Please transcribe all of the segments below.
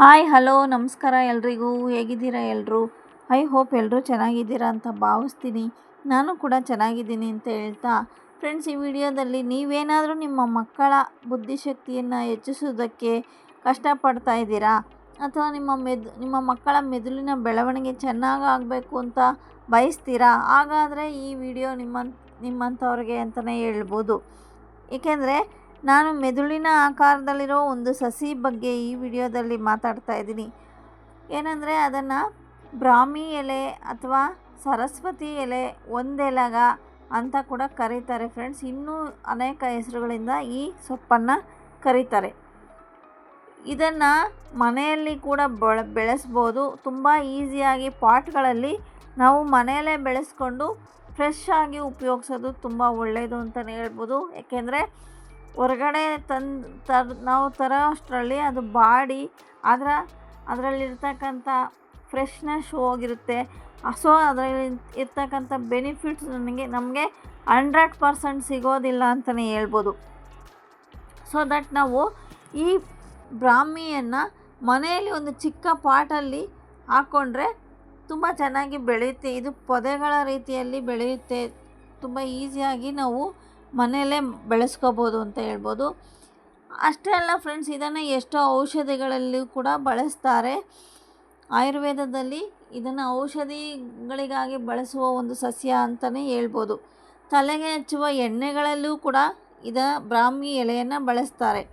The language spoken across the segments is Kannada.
ಹಾಯ್ ಹಲೋ ನಮಸ್ಕಾರ ಎಲ್ರಿಗೂ. ಹೇಗಿದ್ದೀರಾ ಎಲ್ಲರೂ? ಐ ಹೋಪ್ ಎಲ್ಲರೂ ಚೆನ್ನಾಗಿದ್ದೀರಾ ಅಂತ ಭಾವಿಸ್ತೀನಿ. ನಾನು ಕೂಡ ಚೆನ್ನಾಗಿದ್ದೀನಿ ಅಂತ ಹೇಳ್ತಾ, ಫ್ರೆಂಡ್ಸ್, ಈ ವಿಡಿಯೋದಲ್ಲಿ ನೀವೇನಾದರೂ ನಿಮ್ಮ ಮಕ್ಕಳ ಬುದ್ಧಿಶಕ್ತಿಯನ್ನು ಹೆಚ್ಚಿಸೋದಕ್ಕೆ ಕಷ್ಟಪಡ್ತಾ ಇದ್ದೀರಾ, ಅಥವಾ ನಿಮ್ಮ ಮಕ್ಕಳ ಮೆದುಳಿನ ಬೆಳವಣಿಗೆ ಚೆನ್ನಾಗಾಗಬೇಕು ಅಂತ ಬಯಸ್ತೀರಾ? ಹಾಗಾದರೆ ಈ ವಿಡಿಯೋ ನಿಮ್ಮಂಥವ್ರಿಗೆ ಅಂತಲೇ ಹೇಳ್ಬೋದು. ಏಕೆಂದರೆ ನಾನು ಮೆದುಳಿನ ಆಕಾರದಲ್ಲಿರೋ ಒಂದು ಸಸಿ ಬಗ್ಗೆ ಈ ವಿಡಿಯೋದಲ್ಲಿ ಮಾತಾಡ್ತಾ ಇದ್ದೀನಿ. ಏನಂದರೆ ಅದನ್ನು ಬ್ರಾಹ್ಮಿ ಎಲೆ ಅಥವಾ ಸರಸ್ವತಿ ಎಲೆ, ಒಂದೆಲಗ ಅಂತ ಕೂಡ ಕರೀತಾರೆ ಫ್ರೆಂಡ್ಸ್. ಇನ್ನೂ ಅನೇಕ ಹೆಸರುಗಳಿಂದ ಈ ಸೊಪ್ಪನ್ನು ಕರೀತಾರೆ. ಇದನ್ನು ಮನೆಯಲ್ಲಿ ಕೂಡ ಬೆಳೆಸ್ಬೋದು. ತುಂಬ ಈಸಿಯಾಗಿ ಪಾಟ್ಗಳಲ್ಲಿ ನಾವು ಮನೆಯಲ್ಲೇ ಬೆಳೆಸ್ಕೊಂಡು ಫ್ರೆಶ್ ಆಗಿ ಉಪಯೋಗಿಸೋದು ತುಂಬ ಒಳ್ಳೆಯದು ಅಂತಲೇ ಹೇಳ್ಬೋದು. ಏಕೆಂದರೆ ಹೊರಗಡೆ ನಾವು ತರೋ ಅಷ್ಟರಲ್ಲಿ ಅದು ಬಾಡಿ ಅದರಲ್ಲಿರ್ತಕ್ಕಂಥ ಫ್ರೆಶ್ನೆಸ್ ಹೋಗಿರುತ್ತೆ. ಸೊ ಅದರಲ್ಲಿ ಇರ್ತಕ್ಕಂಥ ಬೆನಿಫಿಟ್ಸ್ ನಮಗೆ 100% ಸಿಗೋದಿಲ್ಲ ಅಂತಲೇ ಹೇಳ್ಬೋದು. ಸೊ ದಟ್ ನಾವು ಈ ಬ್ರಾಹ್ಮಿಯನ್ನು ಮನೆಯಲ್ಲಿ ಒಂದು ಚಿಕ್ಕ ಪಾಟಲ್ಲಿ ಹಾಕ್ಕೊಂಡ್ರೆ ತುಂಬ ಚೆನ್ನಾಗಿ ಬೆಳೆಯುತ್ತೆ. ಇದು ಪೊದೆಗಳ ರೀತಿಯಲ್ಲಿ ಬೆಳೆಯುತ್ತೆ. ತುಂಬ ಈಸಿಯಾಗಿ ನಾವು ಮನೆಯಲ್ಲೇ ಬೆಳೆಸ್ಕೋಬೋದು ಅಂತ ಹೇಳ್ಬೋದು. ಅಷ್ಟೇ ಅಲ್ಲ ಫ್ರೆಂಡ್ಸ್, ಇದನ್ನು ಎಷ್ಟೋ ಔಷಧಿಗಳಲ್ಲೂ ಕೂಡ ಬಳಸ್ತಾರೆ. ಆಯುರ್ವೇದದಲ್ಲಿ ಇದನ್ನು ಔಷಧಿಗಳಿಗಾಗಿ ಬಳಸುವ ಒಂದು ಸಸ್ಯ ಅಂತಲೇ ಹೇಳ್ಬೋದು. ತಲೆಗೆ ಹಚ್ಚುವ ಎಣ್ಣೆಗಳಲ್ಲೂ ಕೂಡ ಬ್ರಾಹ್ಮಿ ಎಲೆಯನ್ನು ಬಳಸ್ತಾರೆ.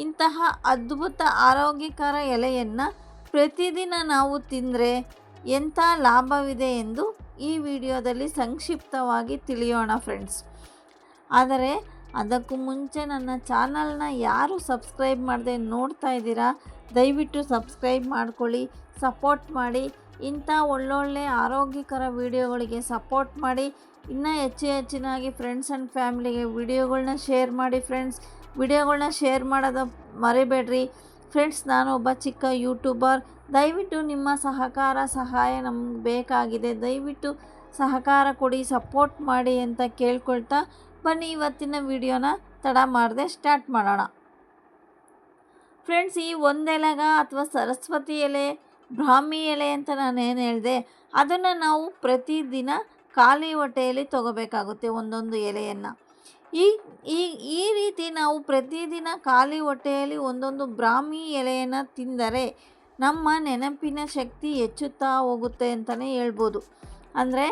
ಇಂತಹ ಅದ್ಭುತ ಆರೋಗ್ಯಕರ ಎಲೆಯನ್ನು ಪ್ರತಿದಿನ ನಾವು ತಿಂದರೆ ಎಂಥ ಲಾಭವಿದೆ ಎಂದು ಈ ವಿಡಿಯೋದಲ್ಲಿ ಸಂಕ್ಷಿಪ್ತವಾಗಿ ತಿಳಿಯೋಣ ಫ್ರೆಂಡ್ಸ್. ಆದರೆ ಅದಕ್ಕೂ ಮುಂಚೆ ನನ್ನ ಚಾನಲ್ನ ಯಾರು ಸಬ್ಸ್ಕ್ರೈಬ್ ಮಾಡದೆ ನೋಡ್ತಾ ಇದ್ದೀರಾ, ದಯವಿಟ್ಟು ಸಬ್ಸ್ಕ್ರೈಬ್ ಮಾಡ್ಕೊಳ್ಳಿ, ಸಪೋರ್ಟ್ ಮಾಡಿ. ಇಂಥ ಒಳ್ಳೊಳ್ಳೆ ಆರೋಗ್ಯಕರ ವಿಡಿಯೋಗಳಿಗೆ ಸಪೋರ್ಟ್ ಮಾಡಿ. ಇನ್ನೂ ಹೆಚ್ಚಿನಾಗಿ ಫ್ರೆಂಡ್ಸ್ ಆ್ಯಂಡ್ ಫ್ಯಾಮಿಲಿಗೆ ವಿಡಿಯೋಗಳನ್ನ ಶೇರ್ ಮಾಡಿ ಫ್ರೆಂಡ್ಸ್. ವಿಡಿಯೋಗಳನ್ನ ಶೇರ್ ಮಾಡೋದು ಮರಿಬೇಡ್ರಿ ಫ್ರೆಂಡ್ಸ್. ನಾನು ಒಬ್ಬ ಚಿಕ್ಕ ಯೂಟ್ಯೂಬರ್. ದಯವಿಟ್ಟು ನಿಮ್ಮ ಸಹಾಯ ನಮ್ಗೆ ಬೇಕಾಗಿದೆ. ದಯವಿಟ್ಟು ಸಹಕಾರ ಕೊಡಿ, ಸಪೋರ್ಟ್ ಮಾಡಿ ಅಂತ ಕೇಳ್ಕೊಳ್ತಾ ಬನ್ನಿ ಇವತ್ತಿನ ವಿಡಿಯೋನ ತಡ ಮಾಡದೆ ಸ್ಟಾರ್ಟ್ ಮಾಡೋಣ ಫ್ರೆಂಡ್ಸ್. ಈ ಒಂದೆಲಗ ಅಥವಾ ಸರಸ್ವತಿ ಎಲೆ, ಬ್ರಾಹ್ಮಿ ಎಲೆ ಅಂತ ನಾನೇನು ಹೇಳಿದೆ, ಅದನ್ನು ನಾವು ಪ್ರತಿದಿನ ಖಾಲಿ ಹೊಟ್ಟೆಯಲ್ಲಿ ತಗೋಬೇಕಾಗುತ್ತೆ. ಒಂದೊಂದು ಎಲೆಯನ್ನು ಈ ರೀತಿ ನಾವು ಪ್ರತಿದಿನ ಖಾಲಿ ಹೊಟ್ಟೆಯಲ್ಲಿ ಒಂದೊಂದು ಬ್ರಾಹ್ಮಿ ಎಲೆಯನ್ನು ತಿಂದರೆ ನಮ್ಮ ನೆನಪಿನ ಶಕ್ತಿ ಹೆಚ್ಚುತ್ತಾ ಹೋಗುತ್ತೆ ಅಂತಲೇ ಹೇಳ್ಬೋದು. ಅಂದರೆ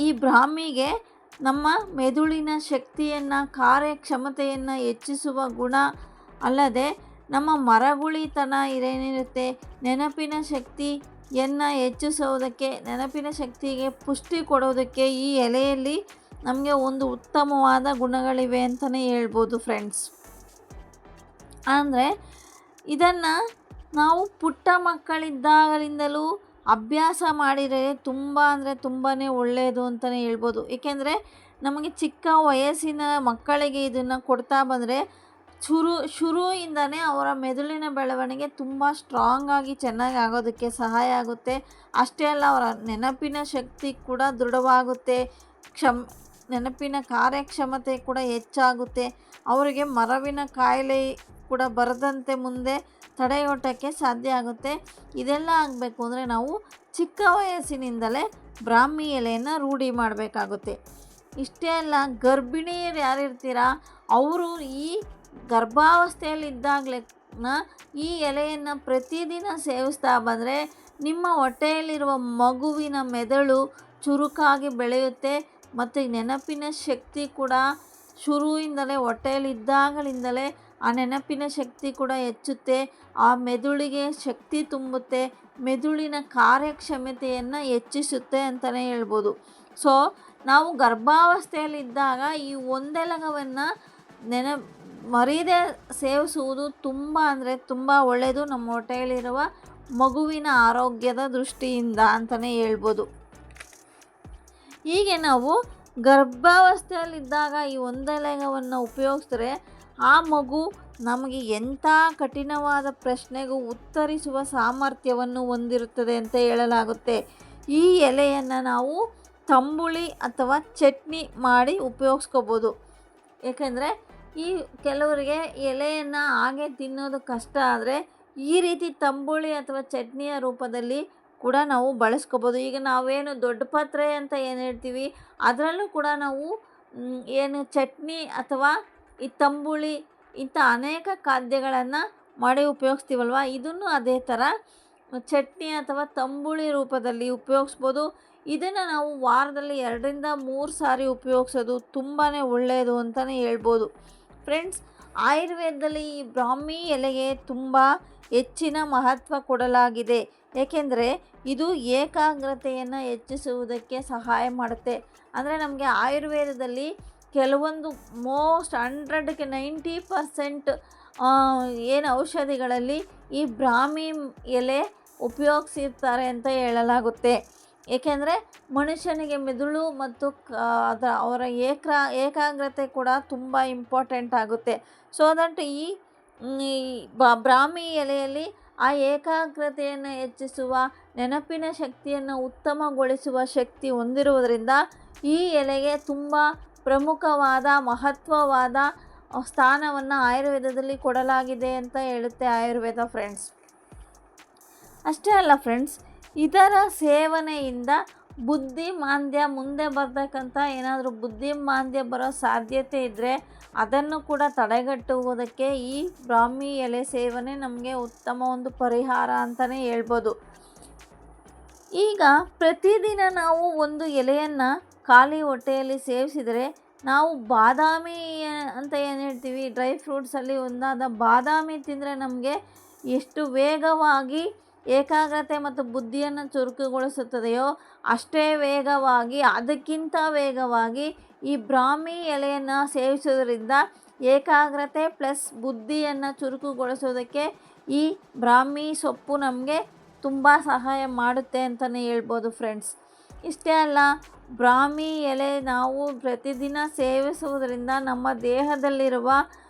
ಈ ಬ್ರಾಹ್ಮಿಗೆ ನಮ್ಮ ಮೆದುಳಿನ ಶಕ್ತಿಯನ್ನು, ಕಾರ್ಯಕ್ಷಮತೆಯನ್ನು ಹೆಚ್ಚಿಸುವ ಗುಣ ಅಲ್ಲದೆ ನಮ್ಮ ಮರಗುಳಿತನ ಏನಿರುತ್ತೆ, ನೆನಪಿನ ಶಕ್ತಿಯನ್ನು ಹೆಚ್ಚಿಸೋದಕ್ಕೆ, ನೆನಪಿನ ಶಕ್ತಿಗೆ ಪುಷ್ಟಿ ಕೊಡೋದಕ್ಕೆ ಈ ಎಲೆಯಲ್ಲಿ ನಮಗೆ ಒಂದು ಉತ್ತಮವಾದ ಗುಣಗಳಿವೆ ಅಂತಲೇ ಹೇಳ್ಬೋದು ಫ್ರೆಂಡ್ಸ್. ಅಂದರೆ ಇದನ್ನು ನಾವು ಪುಟ್ಟ ಮಕ್ಕಳಿದ್ದಾಗಲಿಂದಲೂ ಅಭ್ಯಾಸ ಮಾಡಿದರೆ ತುಂಬಾ ಒಳ್ಳೆಯದು ಅಂತಲೇ ಹೇಳ್ಬೋದು. ಏಕೆಂದರೆ ನಮಗೆ ಚಿಕ್ಕ ವಯಸ್ಸಿನ ಮಕ್ಕಳಿಗೆ ಇದನ್ನು ಕೊಡ್ತಾ ಬಂದರೆ ಶುರುವಿಂದನೇ ಅವರ ಮೆದುಳಿನ ಬೆಳವಣಿಗೆ ತುಂಬ ಸ್ಟ್ರಾಂಗಾಗಿ ಚೆನ್ನಾಗಿ ಆಗೋದಕ್ಕೆ ಸಹಾಯ ಆಗುತ್ತೆ. ಅಷ್ಟೇ ಅಲ್ಲ, ಅವರ ನೆನಪಿನ ಶಕ್ತಿ ಕೂಡ ದೃಢವಾಗುತ್ತೆ. ನೆನಪಿನ ಕಾರ್ಯಕ್ಷಮತೆ ಕೂಡ ಹೆಚ್ಚಾಗುತ್ತೆ. ಅವರಿಗೆ ಮರವಿನ ಕಾಯಿಲೆ ಕೂಡ ಬರದಂತೆ ಮುಂದೆ ತಡೆಗಟ್ಟೋಕ್ಕೆ ಸಾಧ್ಯ ಆಗುತ್ತೆ. ಇದೆಲ್ಲ ಆಗಬೇಕು ಅಂದರೆ ನಾವು ಚಿಕ್ಕ ವಯಸ್ಸಿನಿಂದಲೇ ಬ್ರಾಹ್ಮಿ ಎಲೆಯನ್ನು ರೂಢಿ ಮಾಡಬೇಕಾಗುತ್ತೆ. ಇಷ್ಟೇ ಅಲ್ಲ, ಗರ್ಭಿಣಿಯರು ಯಾರಿರ್ತೀರಾ ಅವರು ಈ ಗರ್ಭಾವಸ್ಥೆಯಲ್ಲಿದ್ದಾಗಲೇ ಈ ಎಲೆಯನ್ನು ಪ್ರತಿದಿನ ಸೇವಿಸ್ತಾ ಬಂದರೆ ನಿಮ್ಮ ಹೊಟ್ಟೆಯಲ್ಲಿರುವ ಮಗುವಿನ ಮೆದುಳು ಚುರುಕಾಗಿ ಬೆಳೆಯುತ್ತೆ. ಮತ್ತು ನೆನಪಿನ ಶಕ್ತಿ ಕೂಡ ಶುರುವಿಂದಲೇ ಹೊಟ್ಟೆಯಲ್ಲಿದ್ದಾಗಲಿಂದಲೇ ಆ ನೆನಪಿನ ಶಕ್ತಿ ಕೂಡ ಹೆಚ್ಚುತ್ತೆ. ಆ ಮೆದುಳಿಗೆ ಶಕ್ತಿ ತುಂಬುತ್ತೆ, ಮೆದುಳಿನ ಕಾರ್ಯಕ್ಷಮತೆಯನ್ನು ಹೆಚ್ಚಿಸುತ್ತೆ ಅಂತಲೇ ಹೇಳ್ಬೋದು. ಸೊ ನಾವು ಗರ್ಭಾವಸ್ಥೆಯಲ್ಲಿದ್ದಾಗ ಈ ಒಂದೆಲಗವನ್ನು ಮರೀದೆ ಸೇವಿಸುವುದು ತುಂಬ ಒಳ್ಳೆಯದು ನಮ್ಮ ಹೊಟ್ಟೆಯಲ್ಲಿರುವ ಮಗುವಿನ ಆರೋಗ್ಯದ ದೃಷ್ಟಿಯಿಂದ ಅಂತಲೇ ಹೇಳ್ಬೋದು. ಹೀಗೆ ನಾವು ಗರ್ಭಾವಸ್ಥೆಯಲ್ಲಿದ್ದಾಗ ಈ ಒಂದೆಲಗವನ್ನು ಉಪಯೋಗಿಸಿದ್ರೆ ಆ ಮಗು ನಮಗೆ ಎಂಥ ಕಠಿಣವಾದ ಪ್ರಶ್ನೆಗೂ ಉತ್ತರಿಸುವ ಸಾಮರ್ಥ್ಯವನ್ನು ಹೊಂದಿರುತ್ತದೆ ಅಂತ ಹೇಳಲಾಗುತ್ತೆ. ಈ ಎಲೆಯನ್ನು ನಾವು ತಂಬುಳಿ ಅಥವಾ ಚಟ್ನಿ ಮಾಡಿ ಉಪಯೋಗಿಸ್ಕೋಬೋದು. ಏಕೆಂದರೆ ಕೆಲವರಿಗೆ ಎಲೆಯನ್ನು ಹಾಗೆ ತಿನ್ನೋದು ಕಷ್ಟ ಆದರೆ ಈ ರೀತಿ ತಂಬುಳಿ ಅಥವಾ ಚಟ್ನಿಯ ರೂಪದಲ್ಲಿ ಕೂಡ ನಾವು ಬಳಸ್ಕೋಬೋದು. ಈಗ ನಾವೇನು ದೊಡ್ಡ ಪಾತ್ರೆ ಅಂತ ಏನು ಹೇಳ್ತೀವಿ, ಅದರಲ್ಲೂ ಕೂಡ ನಾವು ಏನು ಚಟ್ನಿ ಅಥವಾ ಈ ತಂಬುಳಿ ಇಂಥ ಅನೇಕ ಖಾದ್ಯಗಳನ್ನು ಮಾಡಿ ಉಪಯೋಗಿಸ್ತೀವಲ್ವ, ಇದನ್ನು ಅದೇ ಥರ ಚಟ್ನಿ ಅಥವಾ ತಂಬುಳಿ ರೂಪದಲ್ಲಿ ಉಪಯೋಗಿಸ್ಬೋದು. ಇದನ್ನು ನಾವು ವಾರದಲ್ಲಿ 2-3 ಸಾರಿ ಉಪಯೋಗಿಸೋದು ತುಂಬಾ ಒಳ್ಳೆಯದು ಅಂತಲೇ ಹೇಳ್ಬೋದು. ಫ್ರೆಂಡ್ಸ್, ಆಯುರ್ವೇದದಲ್ಲಿ ಈ ಬ್ರಾಹ್ಮಿ ಎಲೆಗೆ ತುಂಬ ಹೆಚ್ಚಿನ ಮಹತ್ವ ಕೊಡಲಾಗಿದೆ. ಏಕೆಂದರೆ ಇದು ಏಕಾಗ್ರತೆಯನ್ನು ಹೆಚ್ಚಿಸುವುದಕ್ಕೆ ಸಹಾಯ ಮಾಡುತ್ತೆ. ಅಂದರೆ ನಮಗೆ ಆಯುರ್ವೇದದಲ್ಲಿ ಕೆಲವೊಂದು ಮೋಸ್ಟ್ 100ಕ್ಕೆ 90% ಏನು ಔಷಧಿಗಳಲ್ಲಿ ಈ ಬ್ರಾಹ್ಮಿ ಎಲೆ ಉಪಯೋಗಿಸಿರ್ತಾರೆ ಅಂತ ಹೇಳಲಾಗುತ್ತೆ. ಏಕೆಂದರೆ ಮನುಷ್ಯನಿಗೆ ಮೆದುಳು ಮತ್ತು ಅವರ ಏಕಾಗ್ರತೆ ಕೂಡ ತುಂಬ ಇಂಪಾರ್ಟೆಂಟ್ ಆಗುತ್ತೆ. ಸೊ ದಟ್ ಈ ಬ್ರಾಹ್ಮಿ ಎಲೆಯಲ್ಲಿ ಆ ಏಕಾಗ್ರತೆಯನ್ನು ಹೆಚ್ಚಿಸುವ, ನೆನಪಿನ ಶಕ್ತಿಯನ್ನು ಉತ್ತಮಗೊಳಿಸುವ ಶಕ್ತಿ ಹೊಂದಿರುವುದರಿಂದ ಈ ಎಲೆಗೆ ತುಂಬ ಪ್ರಮುಖವಾದ ಮಹತ್ವವಾದ ಸ್ಥಾನವನ್ನು ಆಯುರ್ವೇದದಲ್ಲಿ ಕೊಡಲಾಗಿದೆ ಅಂತ ಹೇಳುತ್ತೆ ಆಯುರ್ವೇದ. ಫ್ರೆಂಡ್ಸ್, ಅಷ್ಟೇ ಅಲ್ಲ ಫ್ರೆಂಡ್ಸ್, ಇದರ ಸೇವನೆಯಿಂದ ಬುದ್ಧಿಮಾಂದ್ಯ, ಮುಂದೆ ಬರ್ತಕ್ಕಂಥ ಏನಾದರೂ ಬುದ್ಧಿಮಾಂದ್ಯ ಬರೋ ಸಾಧ್ಯತೆ ಇದ್ದರೆ ಅದನ್ನು ಕೂಡ ತಡೆಗಟ್ಟುವುದಕ್ಕೆ ಈ ಬ್ರಾಹ್ಮಿ ಎಲೆ ಸೇವನೆ ನಮಗೆ ಉತ್ತಮ ಒಂದು ಪರಿಹಾರ ಅಂತಲೇ ಹೇಳ್ಬೋದು. ಈಗ ಪ್ರತಿದಿನ ನಾವು ಒಂದು ಎಲೆಯನ್ನು ಖಾಲಿ ಹೊಟ್ಟೆಯಲ್ಲಿ ಸೇವಿಸಿದರೆ, ನಾವು ಬಾದಾಮಿ ಅಂತ ಏನು ಹೇಳ್ತೀವಿ, ಡ್ರೈ ಫ್ರೂಟ್ಸಲ್ಲಿ ಒಂದಾದ ಬಾದಾಮಿ ತಿಂದರೆ ನಮಗೆ ಎಷ್ಟು ವೇಗವಾಗಿ ಏಕಾಗ್ರತೆ ಮತ್ತು ಬುದ್ಧಿಯನ್ನು ಚುರುಕುಗೊಳಿಸುತ್ತದೆಯೋ ಅಷ್ಟೇ ವೇಗವಾಗಿ, ಅದಕ್ಕಿಂತ ವೇಗವಾಗಿ ಈ ಬ್ರಾಹ್ಮಿ ಎಲೆಯನ್ನು ಸೇವಿಸೋದ್ರಿಂದ ಏಕಾಗ್ರತೆ ಪ್ಲಸ್ ಬುದ್ಧಿಯನ್ನು ಚುರುಕುಗೊಳಿಸೋದಕ್ಕೆ ಈ ಬ್ರಾಹ್ಮಿ ಸೊಪ್ಪು ನಮಗೆ ತುಂಬ ಸಹಾಯ ಮಾಡುತ್ತೆ ಅಂತಲೇ ಹೇಳ್ಬೋದು. ಫ್ರೆಂಡ್ಸ್, ಇಷ್ಟೇ ಅಲ್ಲ, ಬ್ರಾಹ್ಮಿ ಎಲೆ ನಾವು ಪ್ರತಿದಿನ ಸೇವಿಸುವುದರಿಂದ ನಮ್ಮ ದೇಹದಲ್ಲಿರುವ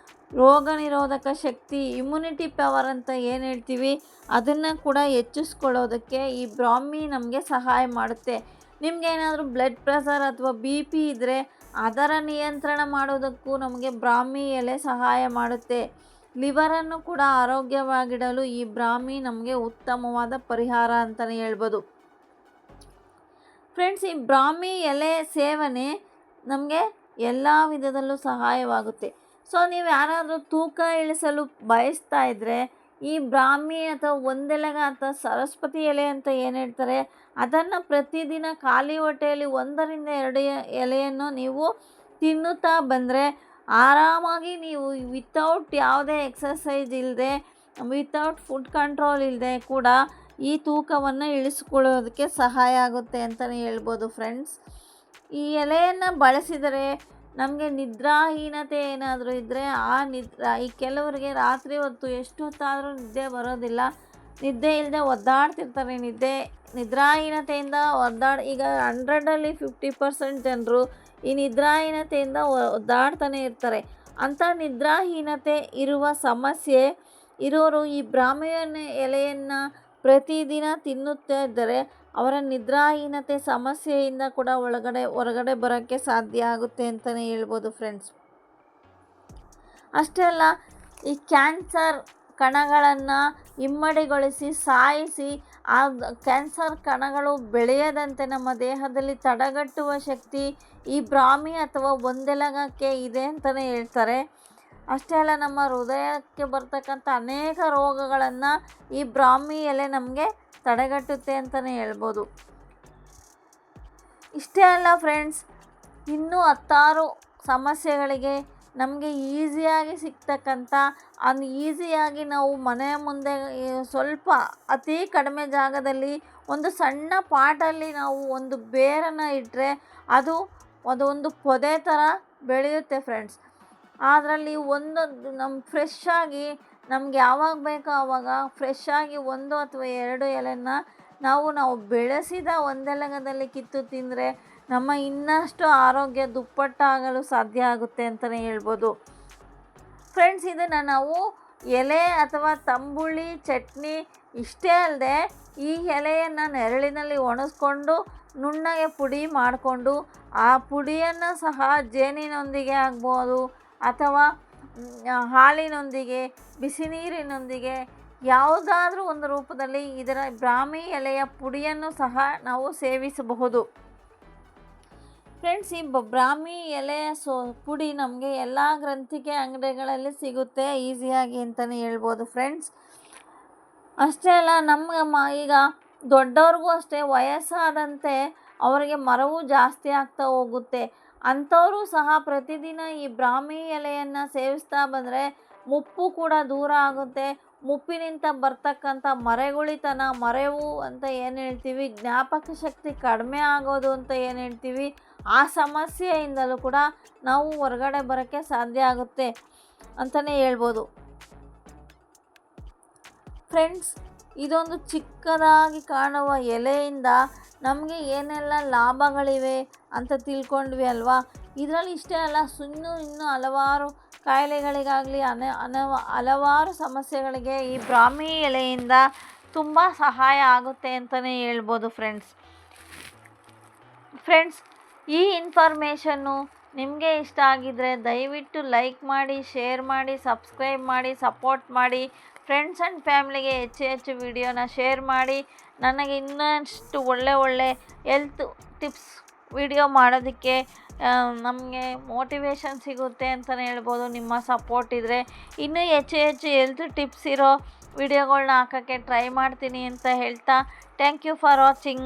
ರೋಗ ನಿರೋಧಕ ಶಕ್ತಿ, ಇಮ್ಯುನಿಟಿ ಪವರ್ ಅಂತ ಏನು ಹೇಳ್ತೀವಿ, ಅದನ್ನು ಕೂಡ ಹೆಚ್ಚಿಸ್ಕೊಳ್ಳೋದಕ್ಕೆ ಈ ಬ್ರಾಹ್ಮಿ ನಮಗೆ ಸಹಾಯ ಮಾಡುತ್ತೆ. ನಿಮಗೇನಾದರೂ ಬ್ಲಡ್ ಪ್ರೆಷರ್ ಅಥವಾ BP ಇದ್ದರೆ ಅದರ ನಿಯಂತ್ರಣ ಮಾಡೋದಕ್ಕೂ ನಮಗೆ ಬ್ರಾಹ್ಮಿ ಎಲೆ ಸಹಾಯ ಮಾಡುತ್ತೆ. ಲಿವರನ್ನು ಕೂಡ ಆರೋಗ್ಯವಾಗಿಡಲು ಈ ಬ್ರಾಹ್ಮಿ ನಮಗೆ ಉತ್ತಮವಾದ ಪರಿಹಾರ ಅಂತಲೇ ಹೇಳ್ಬೋದು. ಫ್ರೆಂಡ್ಸ್, ಈ ಬ್ರಾಹ್ಮಿ ಎಲೆ ಸೇವನೆ ನಮಗೆ ಎಲ್ಲ ವಿಧದಲ್ಲೂ ಸಹಾಯವಾಗುತ್ತೆ. ಸೊ ನೀವು ಯಾರಾದರೂ ತೂಕ ಇಳಿಸಲು ಬಯಸ್ತಾ ಇದ್ದರೆ ಈ ಬ್ರಾಹ್ಮಿ ಅಥವಾ ಒಂದೆಲಗ ಅಥವಾ ಸರಸ್ವತಿ ಎಲೆ ಅಂತ ಏನು ಹೇಳ್ತಾರೆ, ಅದನ್ನು ಪ್ರತಿದಿನ ಖಾಲಿ ಹೊಟ್ಟೆಯಲ್ಲಿ 1-2 ಎಲೆಯನ್ನು ನೀವು ತಿನ್ನುತ್ತಾ ಬಂದರೆ ಆರಾಮಾಗಿ ನೀವು ವಿತೌಟ್ ಯಾವುದೇ ಎಕ್ಸಸೈಸ್ ಇಲ್ಲದೆ, ವಿತೌಟ್ ಫುಡ್ ಕಂಟ್ರೋಲ್ ಇಲ್ಲದೆ ಕೂಡ ಈ ತೂಕವನ್ನು ಇಳಿಸ್ಕೊಳ್ಳೋದಕ್ಕೆ ಸಹಾಯ ಆಗುತ್ತೆ ಅಂತಲೇ ಹೇಳ್ಬೋದು. ಫ್ರೆಂಡ್ಸ್, ಈ ಎಲೆಯನ್ನು ಬಳಸಿದರೆ ನಮಗೆ ನಿದ್ರಾಹೀನತೆ ಏನಾದರೂ ಇದ್ದರೆ ಈ ಕೆಲವರಿಗೆ ರಾತ್ರಿ ಹೊತ್ತು ಎಷ್ಟು ಹೊತ್ತಾದರೂ ನಿದ್ದೆ ಬರೋದಿಲ್ಲ, ನಿದ್ದೆ ಇಲ್ಲದೆ ಒದ್ದಾಡ್ತಿರ್ತಾರೆ. ನಿದ್ರಾಹೀನತೆಯಿಂದ ಈಗ 100ರಲ್ಲಿ 50% ಜನರು ಈ ನಿದ್ರಾಹೀನತೆಯಿಂದ ಒದ್ದಾಡ್ತಾನೆ ಇರ್ತಾರೆ. ಅಂಥ ನಿದ್ರಾಹೀನತೆ ಇರುವ ಸಮಸ್ಯೆ ಇರೋರು ಈ ಬ್ರಾಹ್ಮಿ ಎಲೆಯನ್ನು ಪ್ರತಿದಿನ ತಿನ್ನುತ್ತಾ ಇದ್ದರೆ ಅವರ ನಿದ್ರಾಹೀನತೆ ಸಮಸ್ಯೆಯಿಂದ ಕೂಡ ಹೊರಗಡೆ ಬರೋಕ್ಕೆ ಸಾಧ್ಯ ಆಗುತ್ತೆ ಅಂತಲೇ ಹೇಳ್ಬೋದು. ಫ್ರೆಂಡ್ಸ್, ಅಷ್ಟೇ ಅಲ್ಲ, ಈ ಕ್ಯಾನ್ಸರ್ ಕಣಗಳನ್ನು ಇಮ್ಮಡಿಗೊಳಿಸಿ ಸಾಯಿಸಿ ಆ ಕ್ಯಾನ್ಸರ್ ಕಣಗಳು ಬೆಳೆಯದಂತೆ ನಮ್ಮ ದೇಹದಲ್ಲಿ ತಡೆಗಟ್ಟುವ ಶಕ್ತಿ ಈ ಬ್ರಾಹ್ಮಿ ಅಥವಾ ಒಂದೆಲಗಕ್ಕೆ ಇದೆ ಅಂತಲೇ ಹೇಳ್ತಾರೆ. ಅಷ್ಟೇ ಅಲ್ಲ, ನಮ್ಮ ಹೃದಯಕ್ಕೆ ಬರ್ತಕ್ಕಂಥ ಅನೇಕ ರೋಗಗಳನ್ನು ಈ ಬ್ರಾಹ್ಮಿ ಎಲೆ ನಮಗೆ ತಡೆಗಟ್ಟುತ್ತೆ ಅಂತಲೇ ಹೇಳ್ಬೋದು. ಇಷ್ಟೇ ಅಲ್ಲ ಫ್ರೆಂಡ್ಸ್, ಇನ್ನೂ 10 ಸಮಸ್ಯೆಗಳಿಗೆ ನಮಗೆ ಈಸಿಯಾಗಿ ಸಿಗ್ತಕ್ಕಂಥ, ಈಸಿಯಾಗಿ ನಾವು ಮನೆ ಮುಂದೆ ಸ್ವಲ್ಪ ಅತಿ ಕಡಿಮೆ ಜಾಗದಲ್ಲಿ ಒಂದು ಸಣ್ಣ ಪಾಟಲ್ಲಿ ನಾವು ಒಂದು ಬೇರನ್ನು ಇಟ್ಟರೆ ಅದೊಂದು ಪೊದೆ ಥರ ಬೆಳೆಯುತ್ತೆ. ಫ್ರೆಂಡ್ಸ್, ಅದರಲ್ಲಿ ಫ್ರೆಶ್ ಆಗಿ ನಮ್ಗೆ ಯಾವಾಗ ಬೇಕೋ ಆವಾಗ ಫ್ರೆಶ್ ಆಗಿ 1 ಅಥವಾ 2 ಎಲೆನ ನಾವು ಬೆಳೆಸಿದ ಒಂದೆಲಗದಲ್ಲಿ ಕಿತ್ತು ತಿಂದರೆ ನಮ್ಮ ಇನ್ನಷ್ಟು ಆರೋಗ್ಯ ದುಪ್ಪಟ್ಟಾಗಲು ಸಾಧ್ಯ ಆಗುತ್ತೆ ಅಂತಲೇ ಹೇಳ್ಬೋದು. ಫ್ರೆಂಡ್ಸ್, ಇದನ್ನು ನಾವು ಎಲೆ ಅಥವಾ ತಂಬುಳಿ ಚಟ್ನಿ ಇಷ್ಟೇ ಅಲ್ಲದೆ ಈ ಎಲೆಯನ್ನು ನೆರಳಿನಲ್ಲಿ ಒಣಗಿಸ್ಕೊಂಡು ನುಣ್ಣಗೆ ಪುಡಿ ಮಾಡಿಕೊಂಡು ಆ ಪುಡಿಯನ್ನು ಸಹ ಜೇನಿನೊಂದಿಗೆ ಆಗ್ಬೋದು ಅಥವಾ ಹಾಲಿನೊಂದಿಗೆ, ಬಿಸಿ ನೀರಿನೊಂದಿಗೆ ಯಾವುದಾದ್ರೂ ಒಂದು ರೂಪದಲ್ಲಿ ಇದರ ಬ್ರಾಹ್ಮಿ ಎಲೆಯ ಪುಡಿಯನ್ನು ಸಹ ನಾವು ಸೇವಿಸಬಹುದು. ಫ್ರೆಂಡ್ಸ್, ಈ ಬ್ರಾಹ್ಮಿ ಎಲೆಯ ಪುಡಿ ನಮಗೆ ಎಲ್ಲ ಗ್ರಂಥಿಗೆ ಅಂಗಡಿಗಳಲ್ಲಿ ಸಿಗುತ್ತೆ ಈಸಿಯಾಗಿ ಅಂತಲೇ ಹೇಳ್ಬೋದು ಫ್ರೆಂಡ್ಸ್. ಅಷ್ಟೇ ಅಲ್ಲ, ಈಗ ದೊಡ್ಡವ್ರಿಗೂ ಅಷ್ಟೇ ವಯಸ್ಸಾದಂತೆ ಅವರಿಗೆ ಮರವು ಜಾಸ್ತಿ ಆಗ್ತಾ ಹೋಗುತ್ತೆ. ಅಂಥವರು ಸಹ ಪ್ರತಿದಿನ ಈ ಬ್ರಾಹ್ಮಿ ಎಲೆಯನ್ನು ಸೇವಿಸ್ತಾ ಬಂದರೆ ಮುಪ್ಪು ಕೂಡ ದೂರ ಆಗುತ್ತೆ. ಮುಪ್ಪಿನಿಂದ ಬರ್ತಕ್ಕಂಥ ಮರೆಗುಳಿತನ, ಮರೆವು ಅಂತ ಏನು ಹೇಳ್ತೀವಿ, ಜ್ಞಾಪಕ ಶಕ್ತಿ ಕಡಿಮೆ ಆಗೋದು ಅಂತ ಏನು ಹೇಳ್ತೀವಿ, ಆ ಸಮಸ್ಯೆಯಿಂದಲೂ ಕೂಡ ನಾವು ಹೊರಗಡೆ ಬರೋಕ್ಕೆ ಸಾಧ್ಯ ಆಗುತ್ತೆ ಅಂತಲೇ ಹೇಳ್ಬೋದು. ಫ್ರೆಂಡ್ಸ್, ಇದೊಂದು ಚಿಕ್ಕದಾಗಿ ಕಾಣುವ ಎಲೆಯಿಂದ ನಮಗೆ ಏನೆಲ್ಲ ಲಾಭಗಳಿವೆ ಅಂತ ತಿಳ್ಕೊಂಡ್ವಿ ಅಲ್ವಾ. ಇದರಲ್ಲಿ ಇಷ್ಟೇ ಅಲ್ಲ, ಇನ್ನೂ ಹಲವಾರು ಕಾಯಿಲೆಗಳಿಗಾಗಲಿ ಹಲವಾರು ಸಮಸ್ಯೆಗಳಿಗೆ ಈ ಬ್ರಾಹ್ಮಿ ಎಲೆಯಿಂದ ತುಂಬ ಸಹಾಯ ಆಗುತ್ತೆ ಅಂತಲೇ ಹೇಳ್ಬೋದು ಫ್ರೆಂಡ್ಸ್. ಈ ಇನ್ಫಾರ್ಮೇಷನ್ನು ನಿಮಗೆ ಇಷ್ಟ ಆಗಿದ್ದರೆ ದಯವಿಟ್ಟು ಲೈಕ್ ಮಾಡಿ, ಶೇರ್ ಮಾಡಿ, ಸಬ್ಸ್ಕ್ರೈಬ್ ಮಾಡಿ, ಸಪೋರ್ಟ್ ಮಾಡಿ. ಫ್ರೆಂಡ್ಸ್ ಆ್ಯಂಡ್ ಫ್ಯಾಮ್ಲಿಗೆ ಹೆಚ್ಚು ವಿಡಿಯೋನ ಶೇರ್ ಮಾಡಿ. ನನಗೆ ಇನ್ನಷ್ಟು ಒಳ್ಳೆ ಹೆಲ್ತ್ ಟಿಪ್ಸ್ ವಿಡಿಯೋ ಮಾಡೋದಕ್ಕೆ ನಮಗೆ ಮೋಟಿವೇಶನ್ ಸಿಗುತ್ತೆ ಅಂತಲೇ ಹೇಳ್ಬೋದು. ನಿಮ್ಮ ಸಪೋರ್ಟ್ ಇದ್ದರೆ ಇನ್ನೂ ಹೆಚ್ಚು ಹೆಲ್ತ್ ಟಿಪ್ಸ್ ಇರೋ ವಿಡಿಯೋಗಳ್ನ ಹಾಕೋಕ್ಕೆ ಟ್ರೈ ಮಾಡ್ತೀನಿ ಅಂತ ಹೇಳ್ತಾ, ಥ್ಯಾಂಕ್ ಯು ಫಾರ್ ವಾಚಿಂಗ್.